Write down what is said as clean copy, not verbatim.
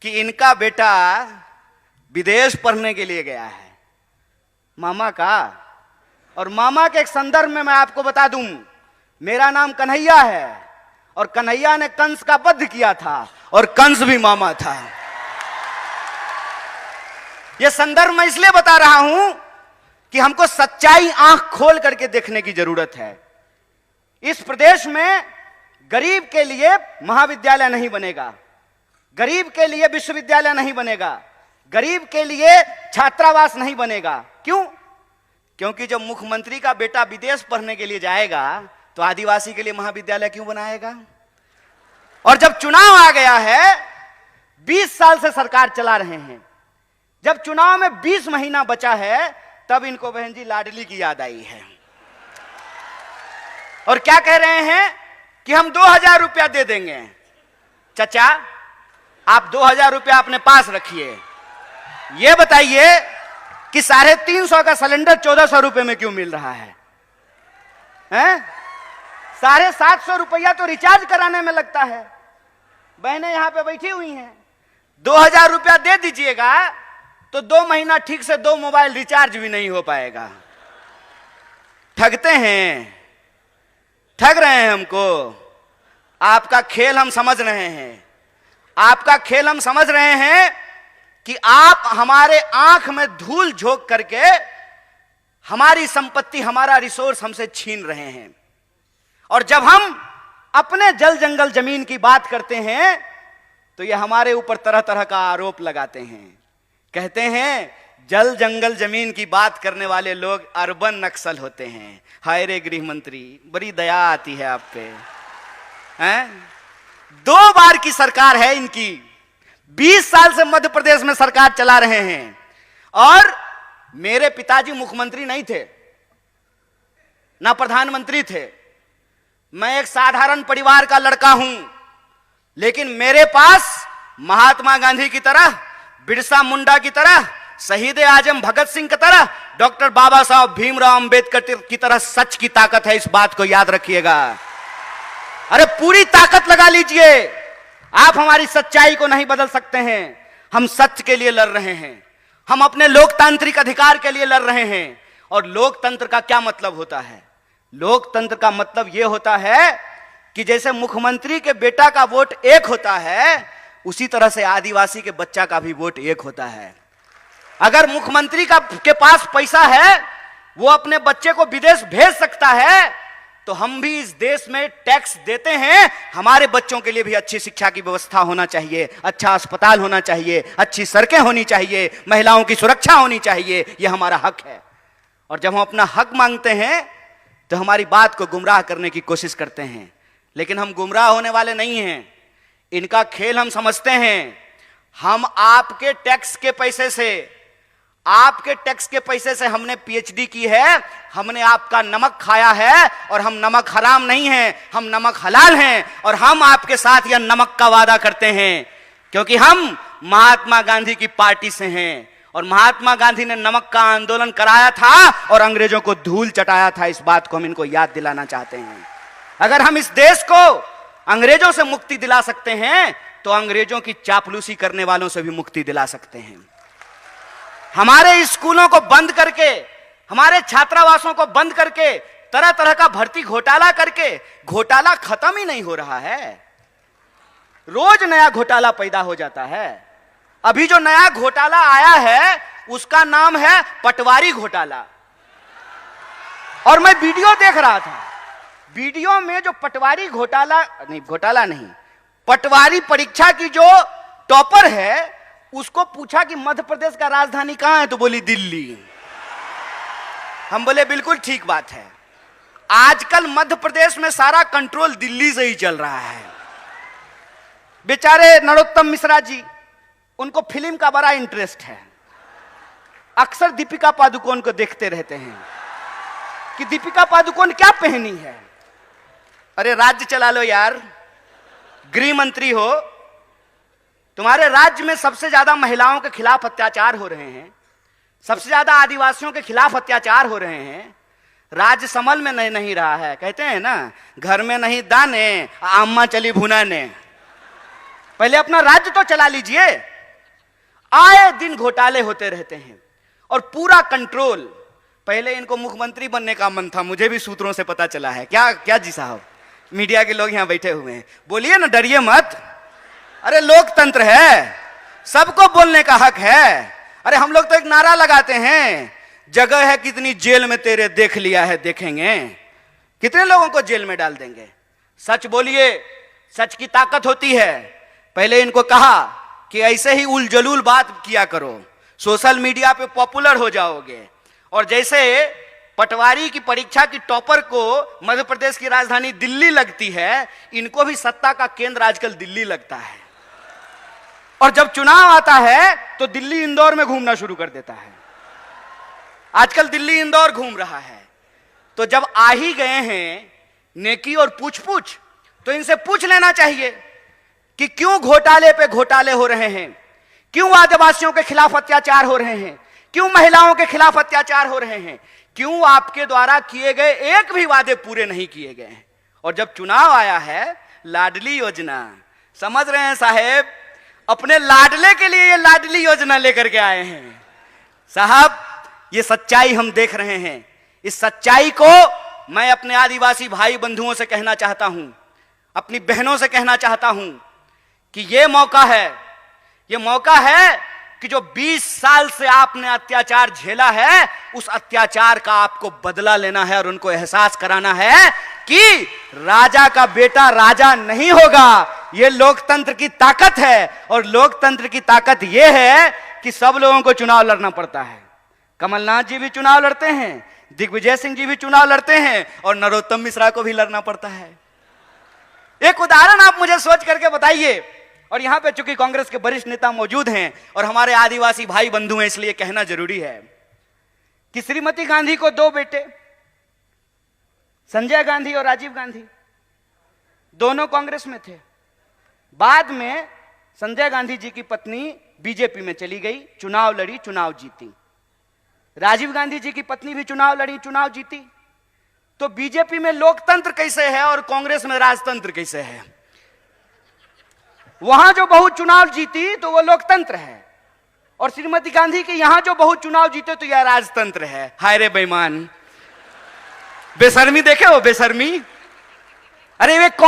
कि इनका बेटा विदेश पढ़ने के लिए गया है, मामा का। और मामा के एक संदर्भ में मैं आपको बता दूं, मेरा नाम कन्हैया है और कन्हैया ने कंस का वध किया था और कंस भी मामा था। यह संदर्भ मैं इसलिए बता रहा हूं कि हमको सच्चाई आंख खोल करके देखने की जरूरत है। इस प्रदेश में गरीब के लिए महाविद्यालय नहीं बनेगा, गरीब के लिए विश्वविद्यालय नहीं बनेगा, गरीब के लिए छात्रावास नहीं बनेगा। क्यों? क्योंकि जब मुख्यमंत्री का बेटा विदेश पढ़ने के लिए जाएगा तो आदिवासी के लिए महाविद्यालय क्यों बनाएगा? और जब चुनाव आ गया है, 20 साल से सरकार चला रहे हैं, जब चुनाव में 20 महीना बचा है, तब इनको बहन जी लाडली की याद आई है और क्या कह रहे हैं कि हम 2000 रुपया दे देंगे। चाचा, आप 2000 रुपया अपने पास रखिए, यह बताइए कि 350 का सिलेंडर 1400 रुपए में क्यों मिल रहा है? 750 रुपया तो रिचार्ज कराने में लगता है। बहनें यहां पे बैठी हुई हैं, 2000 रुपया दे दीजिएगा तो 2 महीना ठीक से 2 मोबाइल रिचार्ज भी नहीं हो पाएगा। ठगते हैं, ठग रहे हैं हमको। आपका खेल हम समझ रहे हैं, आपका खेल हम समझ रहे हैं कि आप हमारे आंख में धूल झोंक करके हमारी संपत्ति, हमारा रिसोर्स हमसे छीन रहे हैं। और जब हम अपने जल जंगल जमीन की बात करते हैं तो ये हमारे ऊपर तरह तरह का आरोप लगाते हैं। कहते हैं जल जंगल जमीन की बात करने वाले लोग अर्बन नक्सल होते हैं। हाय रे गृह मंत्री, बड़ी दया आती है आप पे। 2 बार की सरकार है इनकी, 20 साल से मध्य प्रदेश में सरकार चला रहे हैं। और मेरे पिताजी मुख्यमंत्री नहीं थे, ना प्रधानमंत्री थे। मैं एक साधारण परिवार का लड़का हूं, लेकिन मेरे पास महात्मा गांधी की तरह, बिरसा मुंडा की तरह, शहीद आजम भगत सिंह की तरह, डॉक्टर बाबा साहब भीमराव अंबेडकर की तरह सच की ताकत है। इस बात को याद रखिएगा। अरे पूरी ताकत लगा लीजिए, आप हमारी सच्चाई को नहीं बदल सकते हैं। हम सच के लिए लड़ रहे हैं, हम अपने लोकतांत्रिक अधिकार के लिए लड़ रहे हैं। और लोकतंत्र का क्या मतलब होता है? लोकतंत्र का मतलब यह होता है कि जैसे मुख्यमंत्री के बेटा का वोट 1 होता है, उसी तरह से आदिवासी के बच्चा का भी वोट 1 होता है। अगर मुख्यमंत्री के पास पैसा है, वो अपने बच्चे को विदेश भेज सकता है, तो हम भी इस देश में टैक्स देते हैं। हमारे बच्चों के लिए भी अच्छी शिक्षा की व्यवस्था होना चाहिए, अच्छा अस्पताल होना चाहिए, अच्छी सड़कें होनी चाहिए, महिलाओं की सुरक्षा होनी चाहिए। यह हमारा हक है। और जब हम अपना हक मांगते हैं तो हमारी बात को गुमराह करने की कोशिश करते हैं, लेकिन हम गुमराह होने वाले नहीं हैं। इनका खेल हम समझते हैं। हम आपके टैक्स के पैसे से, आपके टैक्स के पैसे से हमने पीएचडी की है, हमने आपका नमक खाया है। और हम नमक हराम नहीं हैं, हम नमक हलाल हैं। और हम आपके साथ यह नमक का वादा करते हैं क्योंकि हम महात्मा गांधी की पार्टी से हैं। और महात्मा गांधी ने नमक का आंदोलन कराया था और अंग्रेजों को धूल चटाया था। इस बात को हम इनको याद दिलाना चाहते हैं। अगर हम इस देश को अंग्रेजों से मुक्ति दिला सकते हैं तो अंग्रेजों की चापलूसी करने वालों से भी मुक्ति दिला सकते हैं। हमारे स्कूलों को बंद करके, हमारे छात्रावासों को बंद करके, तरह तरह का भर्ती घोटाला करके, घोटाला खत्म ही नहीं हो रहा है। रोज नया घोटाला पैदा हो जाता है। अभी जो नया घोटाला आया है उसका नाम है पटवारी घोटाला। और मैं वीडियो देख रहा था, वीडियो में जो पटवारी घोटाला नहीं, पटवारी परीक्षा की जो टॉपर है, उसको पूछा कि मध्य प्रदेश का राजधानी कहां है, तो बोली दिल्ली। हम बोले बिल्कुल ठीक बात है। आजकल मध्य प्रदेश में सारा कंट्रोल दिल्ली से ही चल रहा है। बेचारे नरोत्तम मिश्रा जी, उनको फिल्म का बड़ा इंटरेस्ट है। अक्सर दीपिका पादुकोण को देखते रहते हैं कि दीपिका पादुकोण क्या पहनी है। अरे राज्य चला लो यार, गृह मंत्री हो, तुम्हारे राज्य में सबसे ज्यादा महिलाओं के खिलाफ अत्याचार हो रहे हैं, सबसे ज्यादा आदिवासियों के खिलाफ अत्याचार हो रहे हैं। राज्य समल में नहीं रहा है। कहते हैं ना, घर में नहीं दाने, अम्मा चली भुनाने। पहले अपना राज्य तो चला लीजिए। आए दिन घोटाले होते रहते हैं और पूरा कंट्रोल। पहले इनको मुख्यमंत्री बनने का मन था, मुझे भी सूत्रों से पता चला है। क्या क्या जी साहब, मीडिया के लोग यहां बैठे हुए हैं, बोलिए ना, डरिए मत। अरे लोकतंत्र है, सबको बोलने का हक है। अरे हम लोग तो एक नारा लगाते हैं, जगह है कितनी जेल में तेरे, देख लिया है देखेंगे। कितने लोगों को जेल में डाल देंगे। सच बोलिए, सच की ताकत होती है। पहले इनको कहा कि ऐसे ही उलझुल बात किया करो, सोशल मीडिया पे पॉपुलर हो जाओगे। और जैसे पटवारी की परीक्षा की टॉपर को मध्य प्रदेश की राजधानी दिल्ली लगती है, इनको भी सत्ता का केंद्र आजकल दिल्ली लगता है। और जब चुनाव आता है तो दिल्ली इंदौर में घूमना शुरू कर देता है। आजकल दिल्ली इंदौर घूम रहा है। तो जब आ ही गए हैं नेकी और पूछ पूछ, तो इनसे पूछ लेना चाहिए कि क्यों घोटाले पे घोटाले हो रहे हैं, क्यों आदिवासियों के खिलाफ अत्याचार हो रहे हैं, क्यों महिलाओं के खिलाफ अत्याचार हो रहे हैं, क्यों आपके द्वारा किए गए एक भी वादे पूरे नहीं किए गए हैं। और जब चुनाव आया है, लाडली योजना, समझ रहे हैं साहेब, अपने लाडले के लिए ये लाडली योजना लेकर के आए हैं साहब। ये सच्चाई हम देख रहे हैं। इस सच्चाई को मैं अपने आदिवासी भाई बंधुओं से कहना चाहता हूं, अपनी बहनों से कहना चाहता हूं कि ये मौका है कि जो 20 साल से आपने अत्याचार झेला है, उस अत्याचार का आपको बदला लेना है और उनको एहसास कराना है कि राजा का बेटा राजा नहीं होगा। यह लोकतंत्र की ताकत है। और लोकतंत्र की ताकत यह है कि सब लोगों को चुनाव लड़ना पड़ता है। कमलनाथ जी भी चुनाव लड़ते हैं, दिग्विजय सिंह जी भी चुनाव लड़ते हैं, और नरोत्तम मिश्रा को भी लड़ना पड़ता है। एक उदाहरण आप मुझे सोच करके बताइए। और यहां पे चूंकि कांग्रेस के वरिष्ठ नेता मौजूद हैं और हमारे आदिवासी भाई बंधु हैं, इसलिए कहना जरूरी है कि श्रीमती गांधी को 2 बेटे, संजय गांधी और राजीव गांधी, दोनों कांग्रेस में थे। बाद में संजय गांधी जी की पत्नी बीजेपी में चली गई, चुनाव लड़ी, चुनाव जीती। राजीव गांधी जी की पत्नी भी चुनाव लड़ी, चुनाव जीती। तो बीजेपी में लोकतंत्र कैसे है और कांग्रेस में राजतंत्र कैसे है? वहां जो बहुत चुनाव जीती तो वो लोकतंत्र है, और श्रीमती गांधी के यहां जो बहुत चुनाव जीते तो यह राजतंत्र है। हाय रे बेईमान, बेशर्मी देखे हो, बेशर्मी। अरे वे कौन